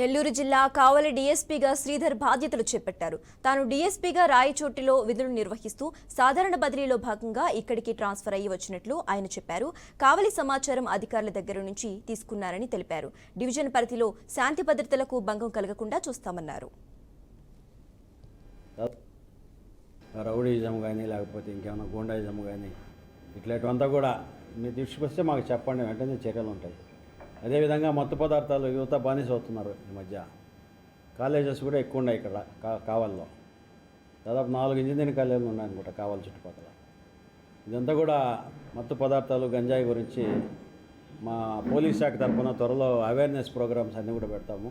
నెల్లూరు జిల్లా కావలి డీఎస్పీగా శ్రీధర్ బాధ్యతలు చేపట్టారు. తాను డీఎస్పీగా రాయచోటిలో విధులు నిర్వహిస్తూ సాధారణ బదిలీలో భాగంగా ఇక్కడికి ట్రాన్స్ఫర్ అయ్యి వచ్చినట్లు ఆయన చెప్పారు. కావలి సమాచారం అధికారుల దగ్గర నుంచి తీసుకున్నారని తెలిపారు. డివిజన్ పరిధిలో శాంతి భద్రతలకు భంగం కలగకుండా చూస్తామన్నారు. రౌడీజం కానీ లేకపోతే ఇంకేమైనా గూండాయిజం కానీ ఇట్లాంటివంతా కూడా మీ దృష్టికి వస్తే మాకు చెప్పండి, వెంటనే చర్యలు ఉంటాయి. అదేవిధంగా మత్తు పదార్థాలు యువత బానిస అవుతున్నారు. ఈ మధ్య కాలేజెస్ కూడా ఎక్కువ ఉన్నాయి ఇక్కడ కావల్లో. దాదాపు 4 ఇంజనీరింగ్ కాలేజీలు ఉన్నాయనుకుంటా కావాలి చుట్టుపక్కల. ఇదంతా కూడా మత్తు పదార్థాలు గంజాయి గురించి మా పోలీస్ శాఖ తరఫున త్వరలో అవేర్నెస్ ప్రోగ్రామ్స్ అన్నీ కూడా పెడతాము.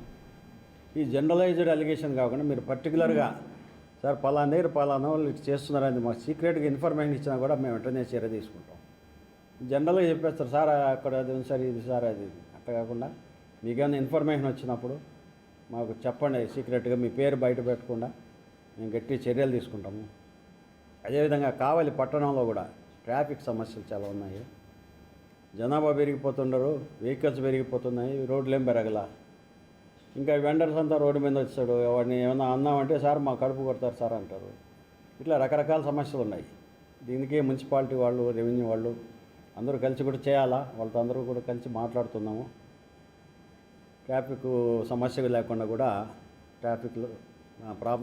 ఈ జనరలైజ్డ్ అలిగేషన్ కాకుండా మీరు పర్టికులర్గా సార్ పలానా దగ్గర పలానా వాళ్ళు ఇటు చేస్తున్నారని మాకు సీక్రెట్గా ఇన్ఫర్మేషన్ ఇచ్చినా కూడా మేము వెంటనే చర్య తీసుకుంటాం. జనరల్గా చెప్పేస్తారు సార్ అక్కడ అది ఉంది సార్ ఇది సార్ అది. అట్లా కాకుండా మీకేమైనా ఇన్ఫర్మేషన్ వచ్చినప్పుడు మాకు చెప్పండి సీక్రెట్గా, మీ పేరు బయట పెట్టకుండా మేము గట్టి చర్యలు తీసుకుంటాము. అదేవిధంగా కావలి పట్టణంలో కూడా ట్రాఫిక్ సమస్యలు చాలా ఉన్నాయి. జనాభా పెరిగిపోతుండరు, వెహికల్స్ పెరిగిపోతున్నాయి, రోడ్లు ఏం పెరగల. ఇంకా వెండర్స్ అంతా రోడ్డు మీద వచ్చాడు, వాడిని ఏమన్నా అన్నామంటే సార్ మా కడుపు కొడతారు సార్ అంటారు. ఇట్లా రకరకాల సమస్యలు ఉన్నాయి. దీనికి మున్సిపాలిటీ వాళ్ళు, రెవెన్యూ వాళ్ళు అందరూ కలిసి కూడా చేయాలా. వాళ్ళతో అందరూ కూడా కలిసి మాట్లాడుతున్నాము. ట్రాఫిక్ సమస్య లేకుండా కూడా ట్రాఫిక్లో ప్రాబ్లం